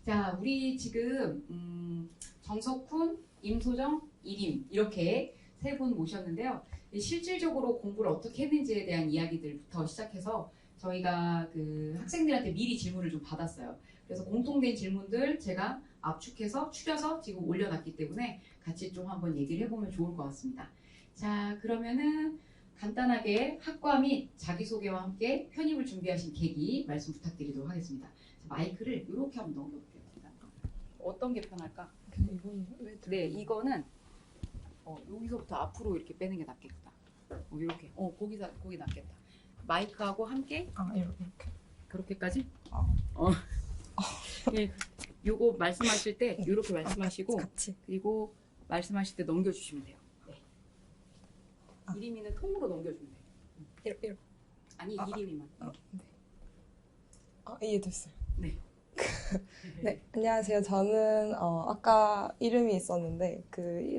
자, 우리 지금 정석훈, 임소정, 이림 이렇게 세 분 모셨는데요. 실질적으로 공부를 어떻게 했는지에 대한 이야기들부터 시작해서 저희가 그 학생들한테 미리 질문을 좀 받았어요. 그래서 공통된 질문들 제가 압축해서 추려서 지금 올려놨기 때문에 같이 좀 한번 얘기를 해보면 좋을 것 같습니다. 자, 그러면은 간단하게 학과 및 자기소개와 함께 편입을 준비하신 계기 말씀 부탁드리도록 하겠습니다. 마이크를 이렇게 한번 넘겨볼게요. 어떤 게 편할까? 이건 왜 네, 이거는 여기서부터 앞으로 이렇게 빼는 게 낫겠다. 이렇게. 거기 낫겠다. 마이크하고 함께. 이렇게. 그렇게까지? 아. 예, 요거 말씀하실 때 이렇게 말씀하시고 같이. 그리고 말씀하실 때 넘겨주시면 돼요. 네. 이림이는 통으로 넘겨주면 돼요. 이렇게. 아니, 이림이만. 네. 이해됐어요. 네. 네, 안녕하세요. 저는 아까 이름이 있었는데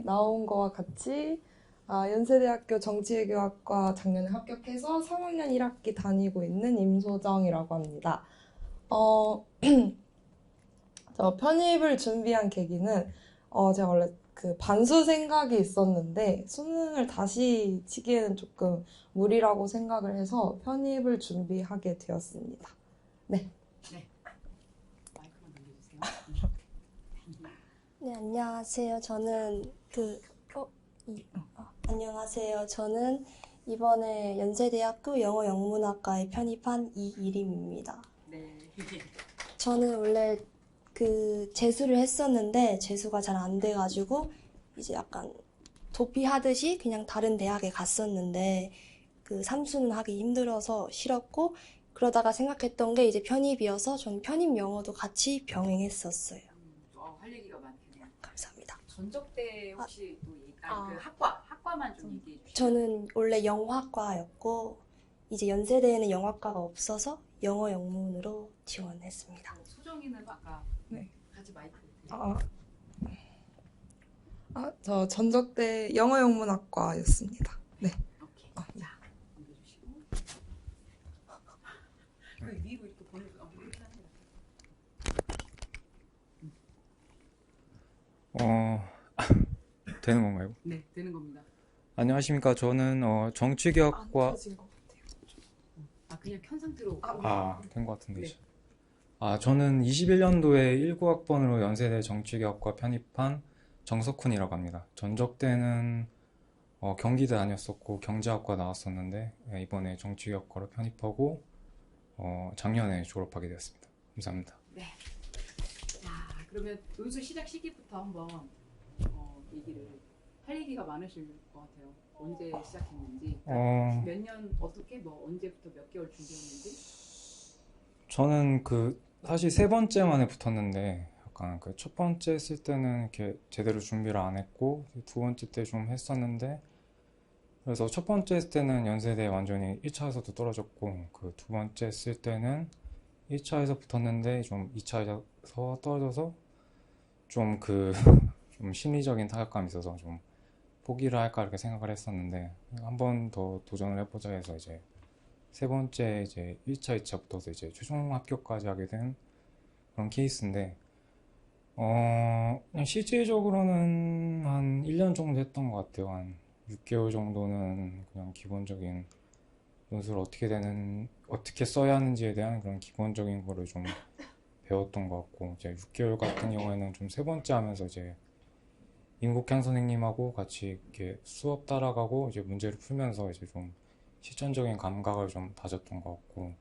나온 거와 같이 연세대학교 정치외교학과 작년에 합격해서 3학년 1학기 다니고 있는 임소정이라고 합니다. 저 편입을 준비한 계기는 제가 원래 그 반수 생각이 있었는데 수능을 다시 치기에는 조금 무리라고 생각을 해서 편입을 준비하게 되었습니다. 네. 네, 안녕하세요. 안녕하세요. 저는 이번에 연세대학교 영어영문학과에 편입한 이이림입니다. 네. 저는 원래 재수를 했었는데 재수가 잘 안 돼가지고 이제 약간 도피하듯이 그냥 다른 대학에 갔었는데 삼수는 하기 힘들어서 싫었고 그러다가 생각했던 게 이제 편입이어서 전 편입 영어도 같이 병행했었어요. 할 얘기가 많겠네요. 감사합니다. 전적 때 혹시 그 학과만 좀 얘기해 주시죠. 저는 원래 영화과였고 이제 연세대에는 영화과가 없어서 영어 영문으로 지원했습니다. 소정이는 아까 네. 같이 마이크. 저 전적대 영어영문학과였습니다. 네. 오케이. 자, 넘겨주시고. 위로 이렇게 보내서 이렇게 하는 거. 되는 건가요? 네, 되는 겁니다. 안녕하십니까. 저는 정치교학과 켜진 것 같아요. 그냥 켠 상태로. 된 것 같은데. 네. 저는 21년도에 19학번으로 연세대 정치교학과 편입한 정석훈이라고 합니다. 전적 때는 경기대 다녔었고 경제학과 나왔었는데 이번에 정치교학과로 편입하고 작년에 졸업하게 되었습니다. 감사합니다. 네. 자, 그러면 여기서 시작 시기부터 한번 얘기를 할 얘기가 많으실 것 같아요. 언제 시작했는지, 몇 년 어떻게 언제부터 몇 개월 준비했는지. 저는 사실 세 번째 만에 붙었는데 약간 첫 번째 했을 때는 이렇게 제대로 준비를 안 했고 두 번째 때 좀 했었는데 그래서 첫 번째 했을 때는 연세대 완전히 1차에서도 떨어졌고 두 번째 했을 때는 1차에서 붙었는데 좀 2차에서 떨어져서 좀 좀 심리적인 타격감이 있어서 좀 포기를 할까 이렇게 생각을 했었는데 한 번 더 도전을 해보자 해서 이제 세 번째 이제 1차, 2차 붙어서 이제 최종 합격까지 하게 된 그런 케이스인데 그냥 실질적으로는 한 1년 정도 했던 것 같아요. 한 6개월 정도는 그냥 기본적인 논술을 어떻게 써야 하는지에 대한 그런 기본적인 거를 좀 배웠던 것 같고 이제 6개월 같은 경우에는 좀 세 번째 하면서 이제 임국향 선생님하고 같이 이렇게 수업 따라가고 이제 문제를 풀면서 이제 좀 실전적인 감각을 좀 다졌던 것 같고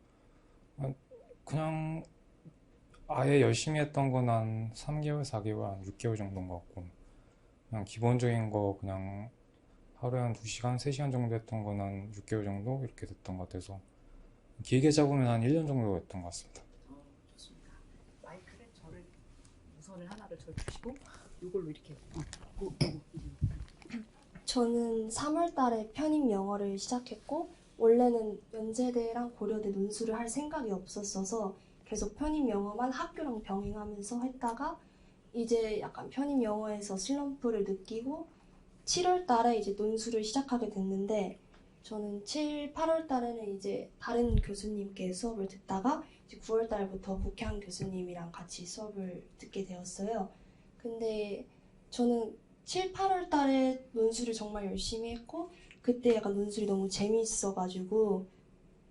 그냥 아예 열심히 했던 건 한 3개월, 4개월, 한 6개월 정도인 것 같고 그냥 기본적인 거 그냥 하루에 한 2시간, 3시간 정도 했던 건 한 6개월 정도 이렇게 됐던 것 같아서 길게 잡으면 한 1년 정도 했던 것 같습니다. 좋습니다. 마이크를 무선을 하나를 주시고 이걸로 이렇게. 저는 3월 달에 편입 영어를 시작했고 원래는 연세대랑 고려대 논술을 할 생각이 없었어서 계속 편입 영어만 학교랑 병행하면서 했다가 이제 약간 편입 영어에서 슬럼프를 느끼고 7월 달에 이제 논술을 시작하게 됐는데 저는 7, 8월 달에는 이제 다른 교수님께 수업을 듣다가 이제 9월 달부터 국향 교수님이랑 같이 수업을 듣게 되었어요. 근데 저는 7, 8월 달에 논술을 정말 열심히 했고 그때 약간 논술이 너무 재미있어가지고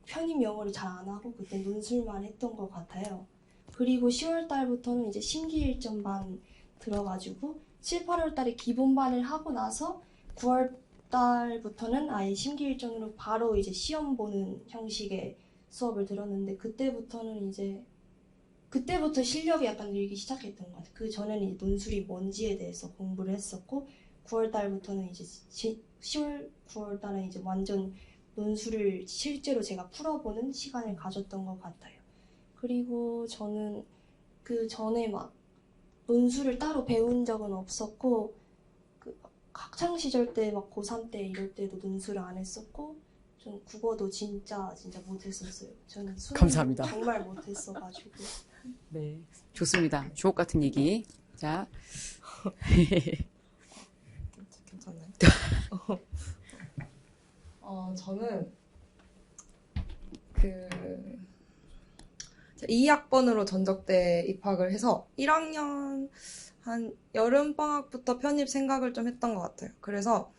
편입 영어를 잘 안 하고 그때 논술만 했던 것 같아요. 그리고 10월 달부터는 이제 심기일전반 들어가지고 7, 8월 달에 기본반을 하고 나서 9월 달부터는 아예 심기일전으로 바로 이제 시험 보는 형식의 수업을 들었는데 그때부터 실력이 약간 늘기 시작했던 것 같아요. 그 전에는 이제 논술이 뭔지에 대해서 공부를 했었고 9월 달부터는 이제 10월, 9월 달에 이제 완전 논술을 실제로 제가 풀어보는 시간을 가졌던 것 같아요. 그리고 저는 그 전에 막 논술을 따로 배운 적은 없었고 그 학창 시절 때 막 고3 때 이럴 때도 논술을 안 했었고 전 국어도 진짜 못했었어요. 저는 수능 감사합니다. 정말 못했어가지고. 네, 좋습니다. 주옥 같은 얘기. 자, 괜찮나요? 저는 그 2학번으로 전적대 입학을 해서 1학년 한 여름방학부터 편입 생각을 좀 했던 것 같아요. 그래서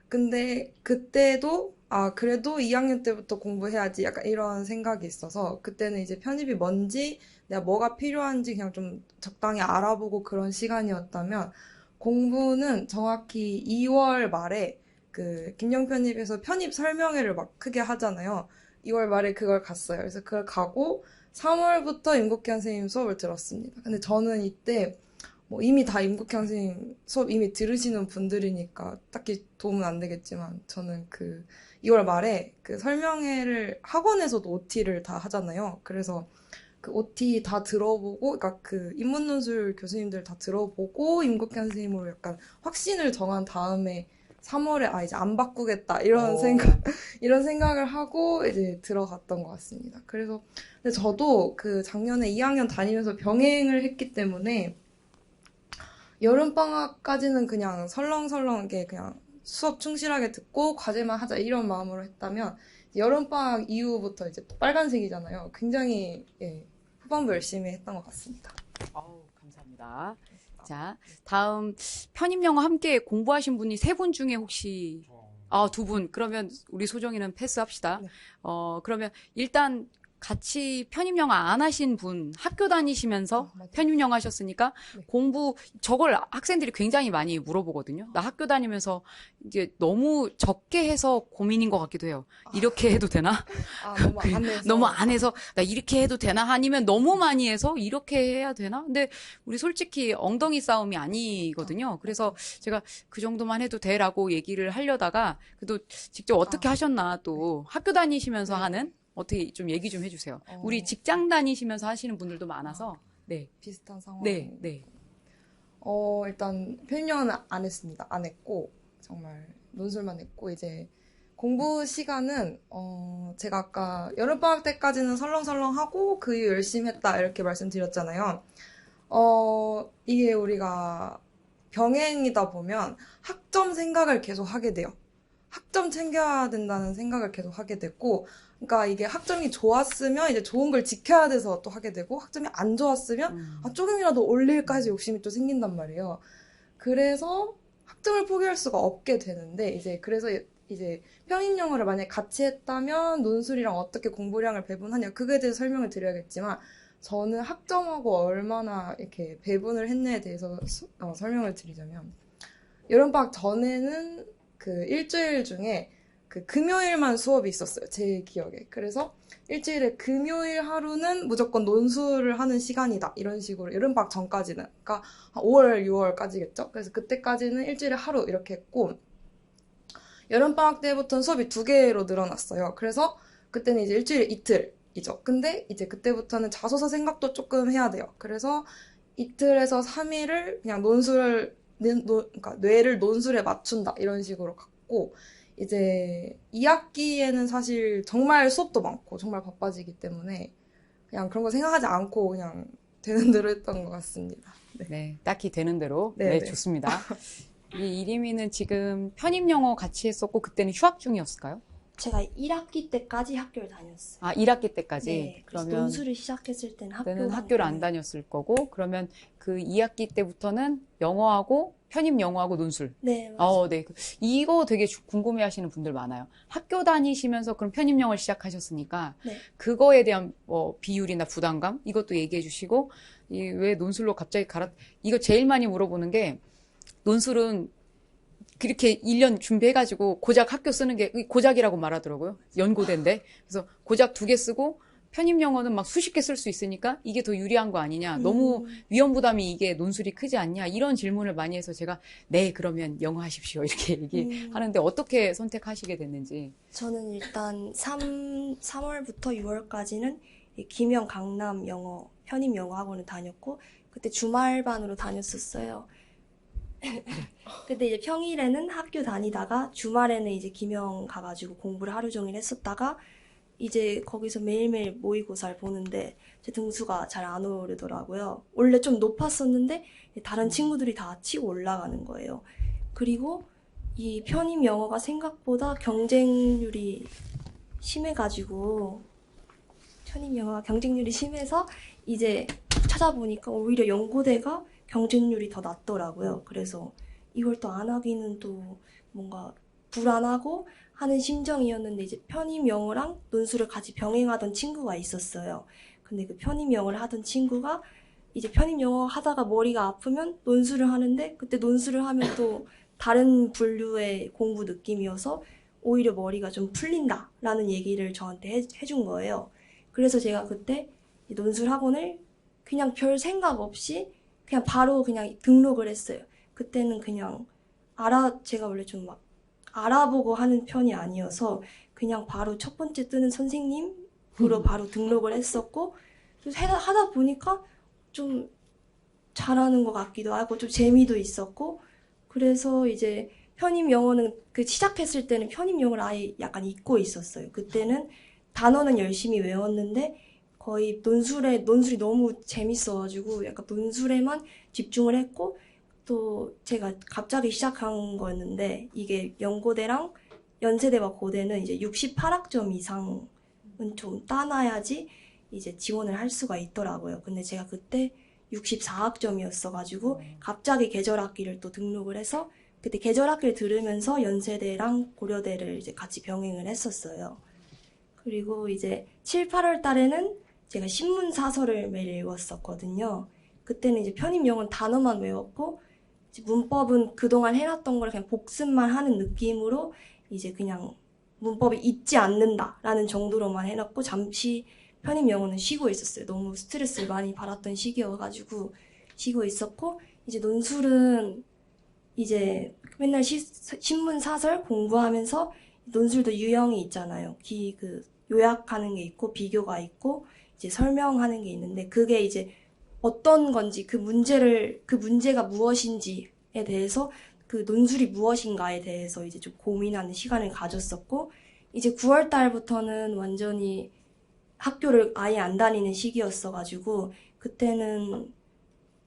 근데 그때도 그래도 2학년 때부터 공부해야지 약간 이런 생각이 있어서 그때는 이제 편입이 뭔지 내가 뭐가 필요한지 그냥 좀 적당히 알아보고 그런 시간이었다면 공부는 정확히 2월 말에 그 김영 편입에서 편입 설명회를 막 크게 하잖아요. 2월 말에 그걸 갔어요. 그래서 그걸 가고 3월부터 임국현 선생님 수업을 들었습니다. 근데 저는 이때 뭐 이미 다 임국현 선생님 수업 이미 들으시는 분들이니까 딱히 도움은 안 되겠지만 저는 그 2월 말에 그 설명회를 학원에서도 OT를 다 하잖아요. 그래서 그 OT 다 들어보고, 그러니까 그 인문논술 교수님들 다 들어보고 임국현 선생님으로 약간 확신을 정한 다음에 3월에 이제 안 바꾸겠다 이런 생각을 하고 이제 들어갔던 것 같습니다. 그래서 근데 저도 그 작년에 2학년 다니면서 병행을 했기 때문에 여름방학까지는 그냥 설렁설렁하게 그냥 수업 충실하게 듣고 과제만 하자 이런 마음으로 했다면 여름방학 이후부터 이제 또 빨간색이잖아요. 굉장히 후반부 열심히 했던 것 같습니다. 감사합니다. 자, 다음 편입 영어 함께 공부하신 분이 3분 중에 혹시 2분. 그러면 우리 소정이는 패스합시다. 네. 그러면 일단 같이 편입 영어 안 하신 분, 학교 다니시면서 맞아요. 편입 영어 하셨으니까 네. 저걸 학생들이 굉장히 많이 물어보거든요. 나 학교 다니면서 이제 너무 적게 해서 고민인 것 같기도 해요. 이렇게 해도 되나? 너무 안 해서. 너무 안 해서 나 이렇게 해도 되나? 아니면 너무 많이 해서 이렇게 해야 되나? 근데 우리 솔직히 엉덩이 싸움이 아니거든요. 그래서 제가 그 정도만 해도 돼라고 얘기를 하려다가 그래도 직접 어떻게 하셨나 또 학교 다니시면서 네. 하는 어떻게 좀 얘기 좀 해주세요. 어. 우리 직장 다니시면서 하시는 분들도 많아서 네. 비슷한 상황. 네. 일단 편입영어는 안 했습니다. 안 했고 정말 논술만 했고 이제 공부 시간은 제가 아까 여름방학 때까지는 설렁설렁하고 그 이후 열심히 했다 이렇게 말씀드렸잖아요. 이게 우리가 병행이다 보면 학점 생각을 계속 하게 돼요. 학점 챙겨야 된다는 생각을 계속 하게 됐고, 그러니까 이게 학점이 좋았으면 이제 좋은 걸 지켜야 돼서 또 하게 되고, 학점이 안 좋았으면 조금이라도 올릴까지 욕심이 또 생긴단 말이에요. 그래서 학점을 포기할 수가 없게 되는데, 그래서 편입 영어를 만약에 같이 했다면 논술이랑 어떻게 공부량을 배분하냐, 그거에 대해서 설명을 드려야겠지만, 저는 학점하고 얼마나 이렇게 배분을 했냐에 대해서 설명을 드리자면, 여름방학 전에는 그 일주일 중에 그 금요일만 수업이 있었어요. 제 기억에. 그래서 일주일에 금요일 하루는 무조건 논술을 하는 시간이다. 이런 식으로 여름방학 전까지는. 그러니까 5월, 6월까지겠죠. 그래서 그때까지는 일주일에 하루 이렇게 했고 여름방학 때부터는 수업이 2개로 늘어났어요. 그래서 그때는 이제 일주일에 이틀이죠. 근데 이제 그때부터는 자소서 생각도 조금 해야 돼요. 그래서 이틀에서 3일을 그냥 그러니까 뇌를 논술에 맞춘다 이런 식으로 갔고 이제 2학기에는 사실 정말 수업도 많고 정말 바빠지기 때문에 그냥 그런 거 생각하지 않고 그냥 되는 대로 했던 것 같습니다. 네, 딱히 되는 대로. 네, 네, 좋습니다. 이 이림이는 지금 편입 영어 같이 했었고 그때는 휴학 중이었을까요? 제가 1학기 때까지 학교를 다녔어요. 아, 1학기 때까지? 네, 그래서 그러면 논술을 시작했을 때는 학교를 안 다녔을 거고, 그러면 그 2학기 때부터는 영어하고, 편입 영어하고 논술. 네, 맞아요. 네. 이거 되게 궁금해 하시는 분들 많아요. 학교 다니시면서 그럼 편입 영어를 시작하셨으니까, 네. 그거에 대한 비율이나 부담감? 이것도 얘기해 주시고, 왜 논술로 갑자기 이거 제일 많이 물어보는 게, 논술은 그렇게 1년 준비해가지고 고작 학교 쓰는 게 고작이라고 말하더라고요. 연고대인데. 그래서 고작 2개 쓰고 편입 영어는 막 수십 개 쓸 수 있으니까 이게 더 유리한 거 아니냐. 너무 위험 부담이 이게 논술이 크지 않냐. 이런 질문을 많이 해서 제가 네, 그러면 영어 하십시오. 이렇게 얘기하는데 어떻게 선택하시게 됐는지. 저는 일단 3월부터 6월까지는 김영 강남 영어, 편입 영어 학원을 다녔고, 그때 주말반으로 다녔었어요. 근데 이제 평일에는 학교 다니다가 주말에는 이제 김영 가가지고 공부를 하루 종일 했었다가 이제 거기서 매일매일 모의고사를 보는데 제 등수가 잘 안 오르더라고요. 원래 좀 높았었는데 다른 친구들이 다 치고 올라가는 거예요. 그리고 이 편입 영어가 생각보다 경쟁률이 심해가지고 편입 영어가 경쟁률이 심해서 이제 찾아보니까 오히려 연고대가 경쟁률이 더 낮더라고요. 그래서 이걸 또 안 하기는 또 뭔가 불안하고 하는 심정이었는데 이제 편입 영어랑 논술을 같이 병행하던 친구가 있었어요. 근데 그 편입 영어를 하던 친구가 이제 편입 영어 하다가 머리가 아프면 논술을 하는데 그때 논술을 하면 또 다른 분류의 공부 느낌이어서 오히려 머리가 좀 풀린다라는 얘기를 저한테 해준 거예요. 그래서 제가 그때 논술 학원을 그냥 별 생각 없이 그냥 바로 그냥 등록을 했어요. 그때는 그냥 제가 원래 좀 막 알아보고 하는 편이 아니어서 그냥 바로 첫 번째 뜨는 선생님으로 바로 등록을 했었고, 하다 보니까 좀 잘하는 것 같기도 하고 좀 재미도 있었고, 그래서 이제 편입 영어는 시작했을 때는 편입 영어를 아예 약간 잊고 있었어요. 그때는 단어는 열심히 외웠는데 거의 논술이 너무 재밌어가지고 약간 논술에만 집중을 했고, 또 제가 갑자기 시작한 거였는데 이게 연고대랑 연세대와 고대는 이제 68학점 이상은 좀 따놔야지 이제 지원을 할 수가 있더라고요. 근데 제가 그때 64학점이었어가지고 갑자기 계절학기를 또 등록을 해서 그때 계절학기를 들으면서 연세대랑 고려대를 이제 같이 병행을 했었어요. 그리고 이제 7, 8월 달에는 제가 신문 사설을 매일 읽었었거든요. 그때는 이제 편입 영어는 단어만 외웠고 이제 문법은 그동안 해놨던 걸 그냥 복습만 하는 느낌으로 이제 그냥 문법이 잊지 않는다라는 정도로만 해놨고 잠시 편입 영어는 쉬고 있었어요. 너무 스트레스를 많이 받았던 시기여가지고 쉬고 있었고, 이제 논술은 이제 맨날 신문 사설 공부하면서 논술도 유형이 있잖아요. 요약하는 게 있고 비교가 있고 이제 설명하는 게 있는데 그게 이제 어떤 건지 그 문제가 무엇인지에 대해서 그 논술이 무엇인가에 대해서 이제 좀 고민하는 시간을 가졌었고, 이제 9월 달부터는 완전히 학교를 아예 안 다니는 시기였어가지고 그때는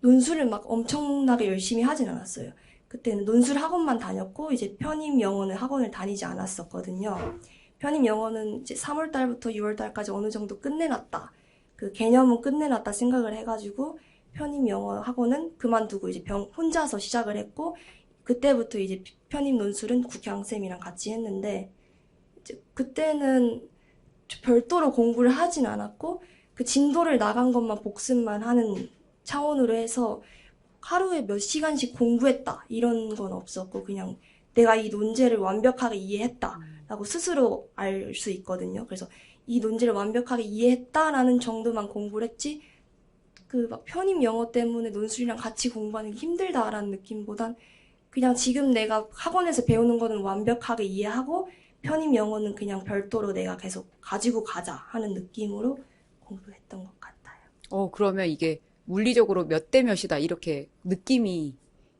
논술을 막 엄청나게 열심히 하진 않았어요. 그때는 논술 학원만 다녔고 이제 편입 영어는 학원을 다니지 않았었거든요. 편입 영어는 이제 3월 달부터 6월 달까지 어느 정도 끝내놨다. 그 개념은 끝내놨다 생각을 해가지고 편입 영어 학원은 그만두고 이제 혼자서 시작을 했고, 그때부터 이제 편입 논술은 국향쌤이랑 같이 했는데 이제 그때는 별도로 공부를 하진 않았고 그 진도를 나간 것만 복습만 하는 차원으로 해서 하루에 몇 시간씩 공부했다 이런 건 없었고 그냥 내가 이 논제를 완벽하게 이해했다라고 스스로 알 수 있거든요. 그래서 이 논제를 완벽하게 이해했다라는 정도만 공부를 했지 막 편입 영어 때문에 논술이랑 같이 공부하는 게 힘들다라는 느낌보단 그냥 지금 내가 학원에서 배우는 거는 완벽하게 이해하고 편입 영어는 그냥 별도로 내가 계속 가지고 가자 하는 느낌으로 공부했던 것 같아요. 그러면 이게 물리적으로 몇 대 몇이다 이렇게 느낌이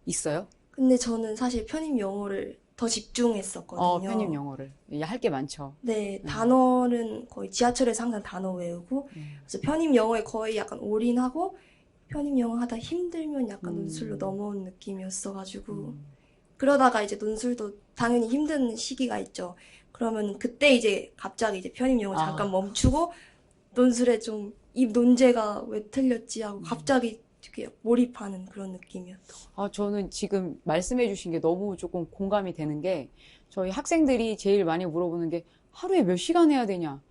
있어요? 근데 저는 사실 편입 영어를 더 집중했었거든요. 편입 영어를. 할 게 많죠. 네, 단어는 거의 지하철에서 항상 단어 외우고, 그래서 편입 영어에 거의 약간 올인하고, 편입 영어 하다 힘들면 약간 논술로 넘어온 느낌이었어가지고, 그러다가 이제 논술도 당연히 힘든 시기가 있죠. 그러면 그때 이제 갑자기 이제 편입 영어 아. 잠깐 멈추고 논술에 좀 이 논제가 왜 틀렸지 하고 갑자기 이렇게 몰입하는 그런 느낌이었던. 저는 지금 말씀해 주신 게 너무 조금 공감이 되는 게 저희 학생들이 제일 많이 물어보는 게 하루에 몇 시간 해야 되냐,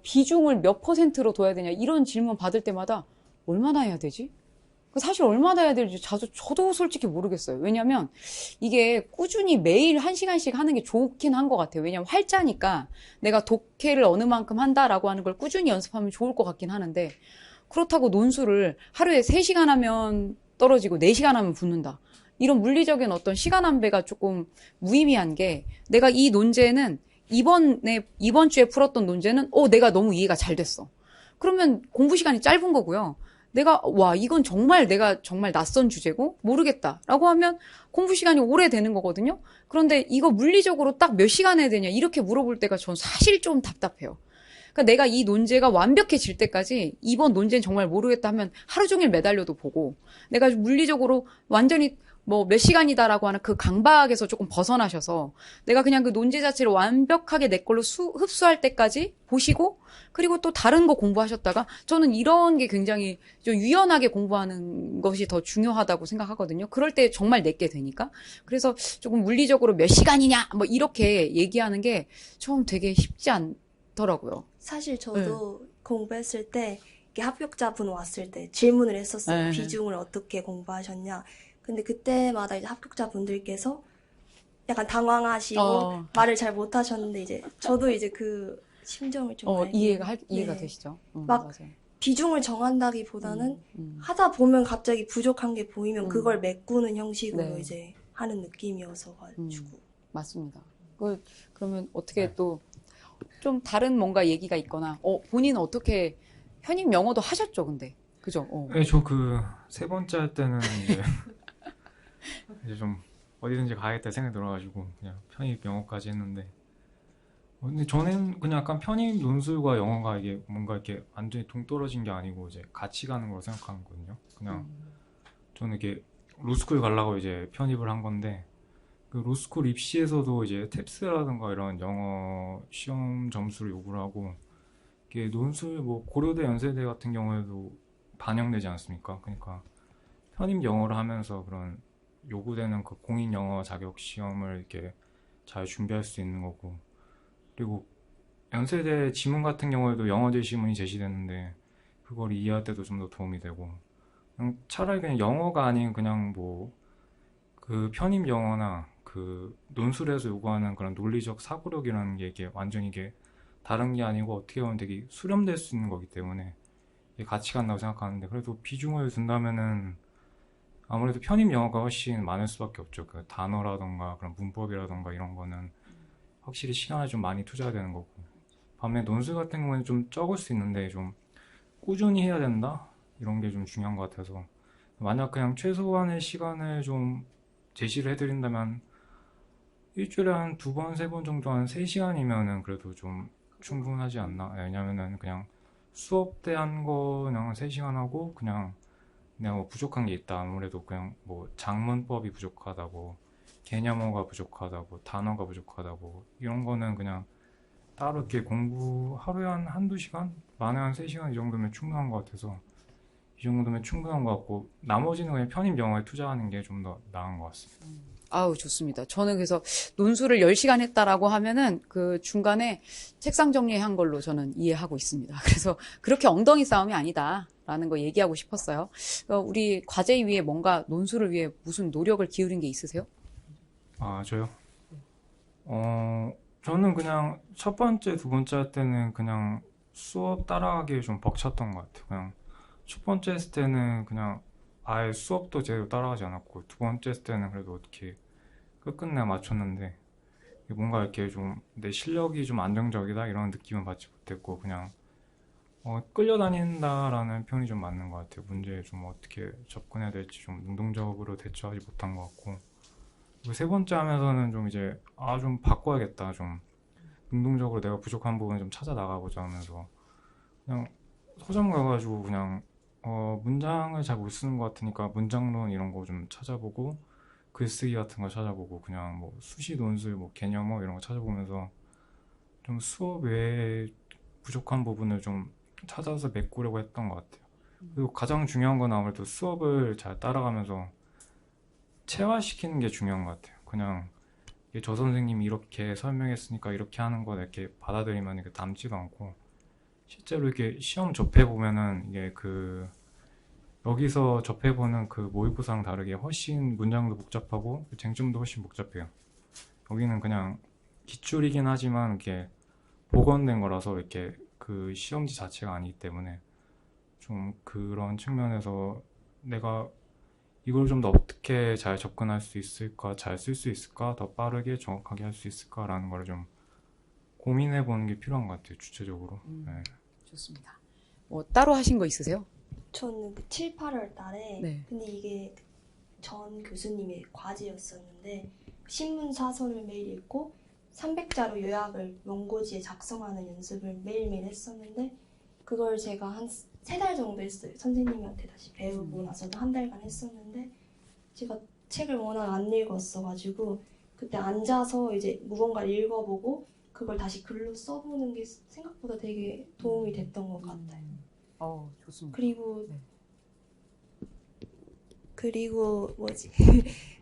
비중을 몇 %로 둬야 되냐, 이런 질문 받을 때마다 얼마나 해야 되지? 사실 얼마나 해야 될지 저도 솔직히 모르겠어요. 왜냐면 이게 꾸준히 매일 1시간씩 하는 게 좋긴 한 것 같아요. 왜냐면 활자니까 내가 독해를 어느 만큼 한다라고 하는 걸 꾸준히 연습하면 좋을 것 같긴 하는데, 그렇다고 논술을 하루에 3시간 하면 떨어지고 4시간 하면 붙는다, 이런 물리적인 어떤 시간 안배가 조금 무의미한 게, 내가 이 논제는 이번 주에 풀었던 논제는 내가 너무 이해가 잘 됐어. 그러면 공부 시간이 짧은 거고요. 이건 내가 정말 낯선 주제고 모르겠다라고 하면 공부 시간이 오래 되는 거거든요. 그런데 이거 물리적으로 딱 몇 시간 해야 되냐, 이렇게 물어볼 때가 전 사실 좀 답답해요. 그러니까 내가 이 논제가 완벽해질 때까지 이번 논제는 정말 모르겠다 하면 하루 종일 매달려도 보고, 내가 물리적으로 완전히 몇 시간이다라고 하는 그 강박에서 조금 벗어나셔서 내가 그냥 그 논제 자체를 완벽하게 내 걸로 흡수할 때까지 보시고, 그리고 또 다른 거 공부하셨다가, 저는 이런 게 굉장히 좀 유연하게 공부하는 것이 더 중요하다고 생각하거든요. 그럴 때 정말 내게 되니까. 그래서 조금 물리적으로 몇 시간이냐 이렇게 얘기하는 게 좀 되게 쉽지 않더라고요. 사실 저도 공부했을 때 이렇게 합격자분 왔을 때 질문을 네. 했었어요. 비중을 어떻게 공부하셨냐. 근데 그때마다 이제 합격자분들께서 약간 당황하시고 말을 잘 못하셨는데, 이제 저도 이제 그 심정을 좀 이해가 네. 되시죠? 막 맞아요. 비중을 정한다기보다는 하다 보면 갑자기 부족한 게 보이면 그걸 메꾸는 형식으로 네. 이제 하는 느낌이어서 가지고. 맞습니다. 그러면 어떻게 또 좀 다른 뭔가 얘기가 있거나, 본인은 어떻게 편입 영어도 하셨죠, 근데? 그죠? 네, 저 그 세 번째 할 때는 이제 좀 어디든지 가야겠다 생각이 들어가지고 그냥 편입 영어까지 했는데, 근데 저는 그냥 약간 편입 논술과 영어가 이게 뭔가 이렇게 완전히 동떨어진 게 아니고 이제 같이 가는 걸 생각하거든요. 그냥 저는 이게 로스쿨 가려고 이제 편입을 한 건데, 그 로스쿨 입시에서도 이제 탭스라든가 이런 영어 시험 점수를 요구를 하고, 이게 논술 고려대 연세대 같은 경우에도 반영되지 않습니까? 그러니까 편입 영어를 하면서 그런 요구되는 그 공인 영어 자격 시험을 이렇게 잘 준비할 수 있는 거고, 그리고 연세대 지문 같은 경우에도 영어 제시문이 제시되는데 그걸 이해할 때도 좀 더 도움이 되고, 차라리 그냥 영어가 아닌 그냥 그 편입 영어나 그 논술에서 요구하는 그런 논리적 사고력이라는 게 이게 완전히 이게 다른 게 아니고 어떻게 보면 되게 수렴될 수 있는 거기 때문에 이게 같이 간다고 생각하는데, 그래도 비중을 둔다면은 아무래도 편입 영어가 훨씬 많을 수밖에 없죠. 그 단어라던가 그런 문법이라던가 이런 거는 확실히 시간을 좀 많이 투자해야 되는 거고, 반면에 논술 같은 경우는 좀 적을 수 있는데 좀 꾸준히 해야 된다? 이런 게 좀 중요한 것 같아서, 만약 그냥 최소한의 시간을 좀 제시를 해드린다면 일주일에 한 2번, 3번 정도 한 3시간이면은 그래도 좀 충분하지 않나? 왜냐면은 그냥 수업 때 한 거 그냥 3시간 하고, 그냥 내가 부족한 게 있다. 아무래도 그냥 장문법이 부족하다고, 개념어가 부족하다고, 단어가 부족하다고, 이런 거는 그냥 따로 이렇게 공부 하루에 한두 시간? 많에 한 3시간 이 정도면 충분한 것 같아서, 이 정도면 충분한 것 같고, 나머지는 그냥 편입 영어에 투자하는 게 좀 더 나은 것 같습니다. 좋습니다. 저는 그래서 논술을 10시간 했다라고 하면은 그 중간에 책상 정리한 걸로 저는 이해하고 있습니다. 그래서 그렇게 엉덩이 싸움이 아니다라는 거 얘기하고 싶었어요. 우리 과제 위에 뭔가 논술을 위해 무슨 노력을 기울인 게 있으세요? 저요? 저는 그냥 첫 번째, 두 번째 할 때는 그냥 수업 따라가기에 좀 벅찼던 것 같아요. 그냥 첫 번째 했을 때는 그냥 아예 수업도 제대로 따라가지 않았고, 두 번째 했을 때는 그래도 어떻게 끝끝내 맞췄는데, 뭔가 이렇게 좀 내 실력이 좀 안정적이다 이런 느낌은 받지 못했고, 그냥 끌려다닌다라는 표현이 좀 맞는 것 같아요. 문제에 좀 어떻게 접근해야 될지 좀 능동적으로 대처하지 못한 것 같고, 그리고 세 번째 하면서는 좀 이제 좀 바꿔야겠다, 좀 능동적으로 내가 부족한 부분 좀 찾아 나가보자 하면서 그냥 서점 가가지고 그냥 문장을 잘 못 쓰는 것 같으니까 문장론 이런 거 좀 찾아보고, 글쓰기 같은 거 찾아보고, 그냥 수시 논술 개념어 이런 거 찾아보면서 좀 수업 외에 부족한 부분을 좀 찾아서 메꾸려고 했던 것 같아요. 그리고 가장 중요한 건 아무래도 수업을 잘 따라가면서 체화시키는 게 중요한 것 같아요. 그냥 이게 저 선생님이 이렇게 설명했으니까 이렇게 하는 거 이렇게 받아들이면 이게 남지도 않고 실제로 이렇게 시험 접해보면은 이게 그 여기서 접해보는 그 모의고사랑 다르게 훨씬 문장도 복잡하고 쟁점도 훨씬 복잡해요. 여기는 그냥 기출이긴 하지만 이게 복원된 거라서 이렇게 그 시험지 자체가 아니기 때문에 좀 그런 측면에서 내가 이걸 좀 더 어떻게 잘 접근할 수 있을까, 잘 쓸 수 있을까, 더 빠르게 정확하게 할 수 있을까라는 걸 좀 고민해 보는 게 필요한 것 같아요, 주체적으로. 네. 좋습니다. 뭐 따로 하신 거 있으세요? 저는 그 7, 8월 달에 네. 근데 이게 전 교수님의 과제였었는데 신문 사설을 매일 읽고 300자로 요약을 원고지에 작성하는 연습을 매일매일 했었는데 그걸 제가 한 3달 정도 했어요. 선생님한테 다시 배우고 나서도 한 달간 했었는데 제가 책을 워낙 안 읽었어가지고 그때 앉아서 이제 무언가를 읽어보고 그걸 다시 글로 써보는 게 생각보다 되게 도움이 됐던 것 같아요. 좋습니다. 그리고 네. 뭐지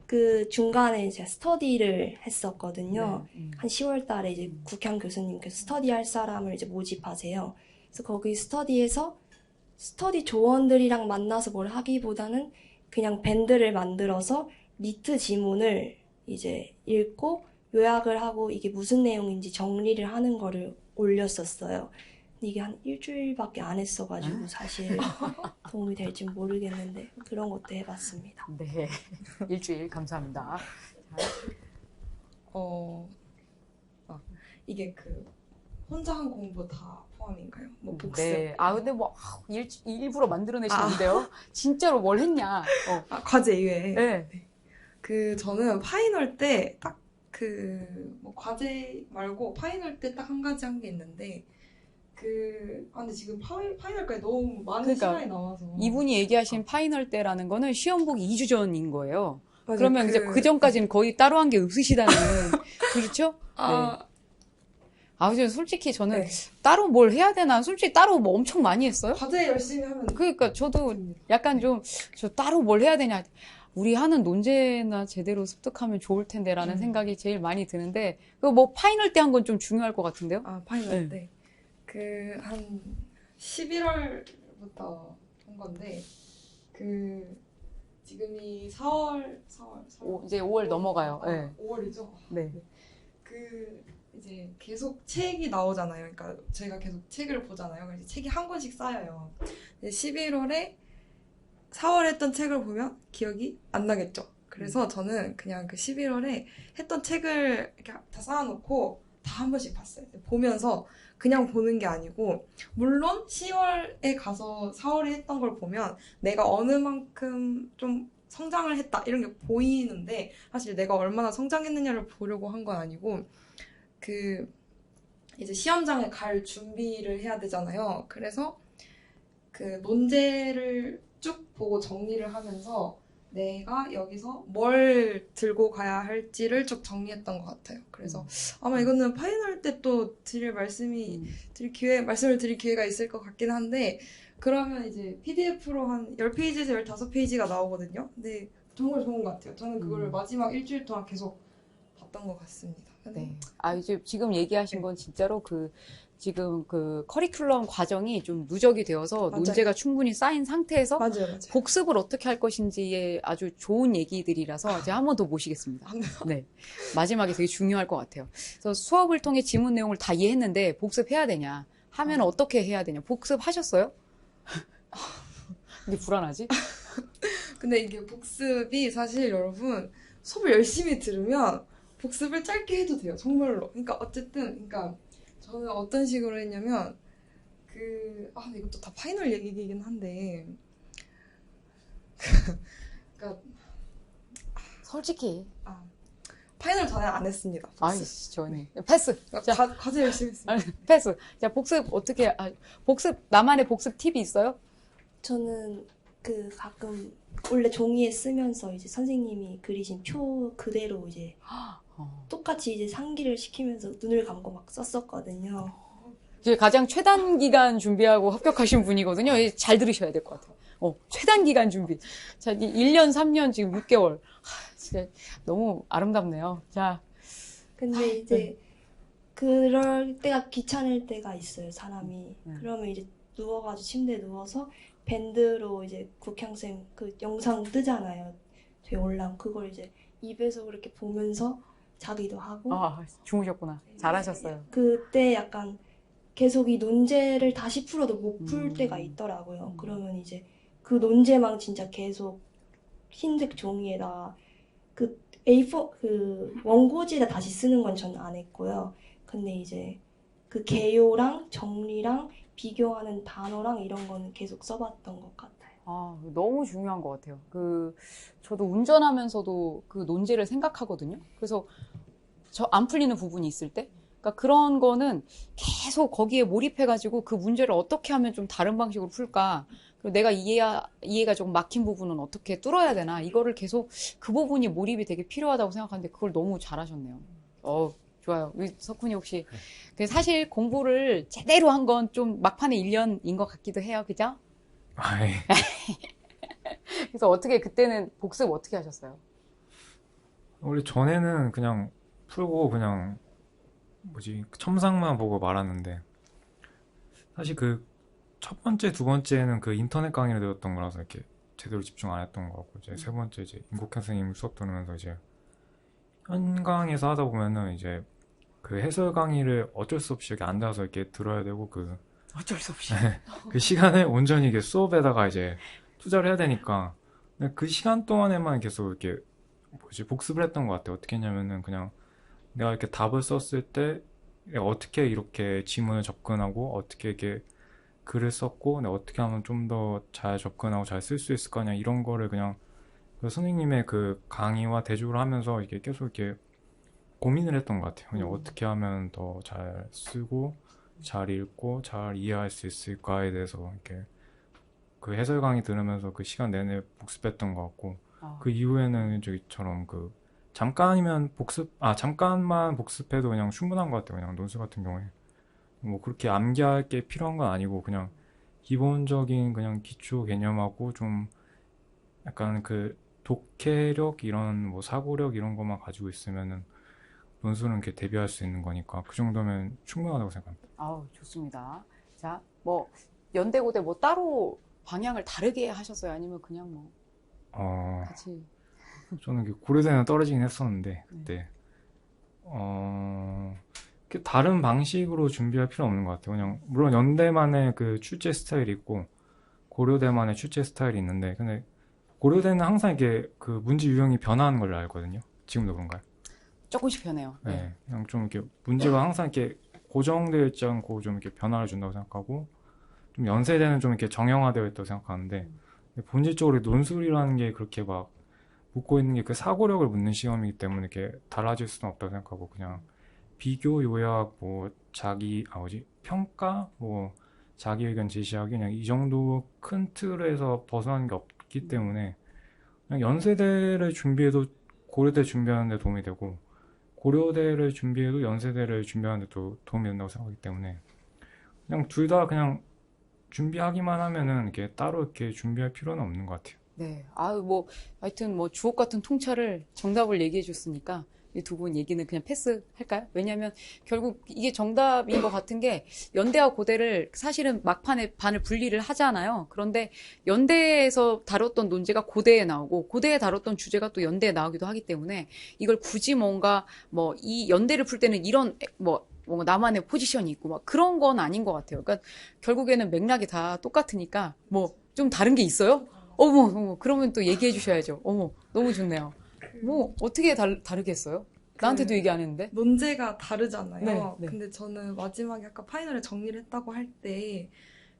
그 중간에 제가 스터디를 했었거든요. 네. 한 10월 달에 이제 국향 교수님께서 스터디 할 사람을 이제 모집하세요. 그래서 거기 스터디에서 스터디 조원들이랑 만나서 뭘 하기보다는 그냥 밴드를 만들어서 리트 지문을 이제 읽고 요약을 하고 이게 무슨 내용인지 정리를 하는 거를 올렸었어요. 근데 이게 한 일주일밖에 안 했어가지고 사실 도움이 될지 모르겠는데 그런 것도 해봤습니다. 네. 일주일 감사합니다. 자, 이게 그 혼자 한 공부 다 포함인가요? 뭐 복습. 네. 근데 뭐 일부러 만들어내시는데요. 진짜로 뭘 했냐? 과제 이외에. 네. 그 저는 파이널 때 딱 그 뭐 과제 말고 파이널 때 딱 한 가지 한 게 있는데 근데 지금 파이널까지 너무 많은 그러니까 시간이 남아서 이분이 얘기하신 파이널 때라는 거는 시험 보기 2주 전인 거예요. 맞아요. 그러면 이제 그 전까지는 거의 따로 한 게 없으시다는 그렇죠? 네. 솔직히 저는 네. 따로 뭘 해야 되나? 솔직히 따로 뭐 엄청 많이 했어요? 과제 열심히 하면 그러니까 저도 약간 저 따로 뭘 해야 되냐? 우리 하는 논제나 제대로 습득하면 좋을 텐데라는 생각이 제일 많이 드는데 그 뭐 파이널 때 한 건 좀 중요할 것 같은데요? 파이널 때 한 11월부터 한 건데 지금이 4월 이제 5월 넘어가요. 네. 5월이죠. 네. 이제 계속 책이 나오잖아요. 그러니까 제가 계속 책을 보잖아요. 그래서 책이 한 권씩 쌓여요. 11월에 4월에 했던 책을 보면 기억이 안 나겠죠. 그래서 저는 그냥 그 11월에 했던 책을 이렇게 다 쌓아놓고 다 한 번씩 봤어요. 보면서 그냥 보는 게 아니고 물론 10월에 가서 4월에 했던 걸 보면 내가 어느 만큼 좀 성장을 했다 이런 게 보이는데 사실 내가 얼마나 성장했느냐를 보려고 한 건 아니고 이제 시험장에 갈 준비를 해야 되잖아요. 그래서 그 논제를 쭉 보고 정리를 하면서 내가 여기서 뭘 들고 가야 할지를 쭉 정리했던 것 같아요. 그래서 아마 이거는 파이널 때 또 말씀을 드릴 기회가 있을 것 같긴 한데 그러면 이제 PDF로 한 10페이지에서 15페이지가 나오거든요. 근데 정말 좋은 것 같아요. 저는 그거를 마지막 일주일 동안 계속 봤던 것 같습니다. 네. 이제 지금 얘기하신 건 진짜로 지금 그 커리큘럼 과정이 좀 누적이 되어서 맞아요. 논제가 충분히 쌓인 상태에서 맞아요. 복습을 어떻게 할 것인지에 아주 좋은 얘기들이라서 제가 한 번 더 모시겠습니다. 네. 마지막에 되게 중요할 것 같아요. 그래서 수업을 통해 지문 내용을 다 이해했는데 복습해야 되냐? 하면 어떻게 해야 되냐? 복습하셨어요? 근데 불안하지? 근데 이게 복습이 사실 여러분 수업을 열심히 들으면 복습을 짧게 해도 돼요. 정말로. 그러니까 어쨌든 저는 어떤 식으로 했냐면 근데 이것도 다 파이널 얘기이긴 한데 솔직히. 파이널 전에 안 했습니다. 복습. 저는 패스. 자, 과제 열심히 했습니다. 패스. 자, 복습 어떻게 나만의 복습 팁이 있어요? 저는 가끔 원래 종이에 쓰면서 이제 선생님이 그리신 표 그대로 이제 똑같이 이제 상기를 시키면서 눈을 감고 막 썼었거든요. 이제 가장 최단 기간 준비하고 합격하신 분이거든요. 잘 들으셔야 될 것 같아요. 최단 기간 준비. 자, 1년, 3년, 지금 6개월. 진짜 너무 아름답네요. 자, 근데 이제 그럴 때가 귀찮을 때가 있어요, 사람이. 그러면 이제 누워가지고 침대에 누워서 밴드로 이제 국향쌤 그 영상 뜨잖아요. 되게 올라온 그걸 이제 입에서 그렇게 보면서 자기도 하고. 주무셨구나. 잘하셨어요. 그때 약간 계속 이 논제를 다시 풀어도 못 풀 때가 있더라고요. 그러면 이제 그 논제만 진짜 계속 흰색 종이에다가 그 A4 그 원고지에다 다시 쓰는 건 전 안 했고요. 근데 이제 그 개요랑 정리랑 비교하는 단어랑 이런 거는 계속 써봤던 것 같아요. 너무 중요한 것 같아요. 저도 운전하면서도 그 논제를 생각하거든요. 그래서 저 안 풀리는 부분이 있을 때, 그러니까 그런 거는 계속 거기에 몰입해가지고 그 문제를 어떻게 하면 좀 다른 방식으로 풀까? 그리고 내가 이해가 조금 막힌 부분은 어떻게 뚫어야 되나? 이거를 계속 그 부분이 몰입이 되게 필요하다고 생각하는데 그걸 너무 잘하셨네요. 좋아요. 우리 석훈이 혹시 사실 공부를 제대로 한 건 좀 막판에 1년인 것 같기도 해요. 그죠? 아이, 그래서 어떻게 그때는 복습 어떻게 하셨어요? 원래 전에는 그냥 풀고 그냥 첨삭만 보고 말았는데 사실 그 첫 번째, 두 번째는 그 인터넷 강의를 들었던 거라서 이렇게 제대로 집중 안 했던 거 같고 이제 세 번째 이제 임국현 선생님 수업 들으면서 이제 현강에서 하다 보면은 이제 그 해설 강의를 어쩔 수 없이 이렇게 앉아서 이렇게 들어야 되고 어쩔 수 없이. 그 시간을 온전히 이게 수업에다가 이제 투자를 해야 되니까 그 시간 동안에만 계속 이렇게 복습을 했던 것 같아요. 어떻게 했냐면은 그냥 내가 이렇게 답을 썼을 때 내가 어떻게 이렇게 지문을 접근하고 어떻게 이렇게 글을 썼고 내가 어떻게 하면 좀 더 잘 접근하고 잘 쓸 수 있을 거냐 이런 거를 그냥 그 선생님의 그 강의와 대조를 하면서 이렇게 계속 이렇게 고민을 했던 것 같아요. 그냥 어떻게 하면 더 잘 쓰고 잘 읽고 잘 이해할 수 있을까에 대해서 이렇게 그 해설 강의 들으면서 그 시간 내내 복습했던 것 같고 그 이후에는 저기처럼 잠깐만 복습해도 그냥 충분한 것 같아요. 그냥 논술 같은 경우에 뭐 그렇게 암기할 게 필요한 건 아니고 그냥 기본적인 그냥 기초 개념하고 좀 약간 그 독해력 이런 뭐 사고력 이런 것만 가지고 있으면은 논술은 이렇게 대비할 수 있는 거니까 그 정도면 충분하다고 생각합니다. 좋습니다. 자, 연대 고대 따로 방향을 다르게 하셨어요? 아니면 그냥 같이? 저는 고려대는 떨어지긴 했었는데 그때 다른 방식으로 준비할 필요 없는 것 같아요. 그냥 물론 연대만의 그 출제 스타일이 있고 고려대만의 출제 스타일이 있는데 근데 고려대는 항상 이게 그 문제 유형이 변화하는 걸로 알거든요. 지금도 그런가요? 조금씩 변해요. 네, 그냥 좀 이렇게 문제가 항상 이렇게 고정되어 있지 않고 좀 이렇게 변화를 준다고 생각하고 좀 연세대는 좀 이렇게 정형화되어 있다고 생각하는데 본질적으로 논술이라는 게 그렇게 막 묻고 있는 게 그 사고력을 묻는 시험이기 때문에 이렇게 달라질 수는 없다고 생각하고 그냥 비교, 요약, 평가, 자기 의견 제시하기 그냥 이 정도 큰 틀에서 벗어나는 게 없기 때문에 그냥 연세대를 준비해도 고려대 준비하는 데 도움이 되고 고려대를 준비해도 연세대를 준비하는 데도 도움이 된다고 생각하기 때문에 그냥 둘 다 그냥 준비하기만 하면은 이렇게 따로 이렇게 준비할 필요는 없는 것 같아요. 네. 하여튼 주옥 같은 통찰을 정답을 얘기해 줬으니까 이 두 분 얘기는 그냥 패스할까요? 왜냐면 결국 이게 정답인 것 같은 게 연대와 고대를 사실은 막판에 반을 분리를 하잖아요. 그런데 연대에서 다뤘던 논제가 고대에 나오고 고대에 다뤘던 주제가 또 연대에 나오기도 하기 때문에 이걸 굳이 뭔가 이 연대를 풀 때는 이런 뭔가 나만의 포지션이 있고 그런 건 아닌 것 같아요. 그러니까 결국에는 맥락이 다 똑같으니까 좀 다른 게 있어요? 어머, 그러면 또 얘기해 주셔야죠. 어머, 너무 좋네요. 어떻게 다르게 했어요? 나한테도 얘기 안 했는데? 논제가 다르잖아요. 네. 근데 저는 마지막에 아까 파이널에 정리를 했다고 할 때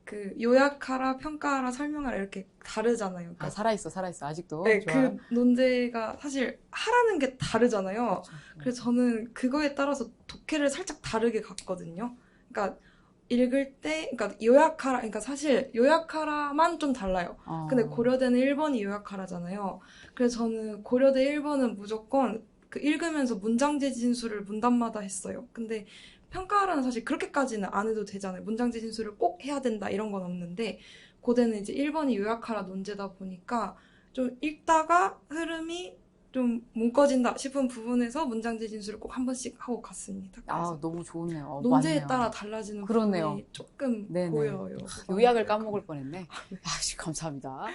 그 요약하라, 평가하라, 설명하라 이렇게 다르잖아요. 그러니까 살아있어. 아직도. 네, 좋아요. 그 논제가 사실 하라는 게 다르잖아요. 그렇죠. 그래서 저는 그거에 따라서 독해를 살짝 다르게 갔거든요. 그러니까 읽을 때, 그러니까 요약하라, 그러니까 사실 요약하라만 좀 달라요. 근데 고려대는 1번이 요약하라잖아요. 그래서 저는 고려대 1번은 무조건 그 읽으면서 문장제 진술을 문단마다 했어요. 근데 평가라는 사실 그렇게까지는 안 해도 되잖아요. 문장제 진술을 꼭 해야 된다 이런 건 없는데 고대는 이제 1번이 요약하라 논제다 보니까 좀 읽다가 흐름이 좀 뭉꺼진다 싶은 부분에서 문장제 진술을 꼭 한 번씩 하고 갔습니다. 아, 그래서 너무 좋네요. 논제에 맞네요. 따라 달라지는 그러네요. 부분이 조금 네네. 보여요. 요약을 까먹을 뻔했네. 아, 감사합니다.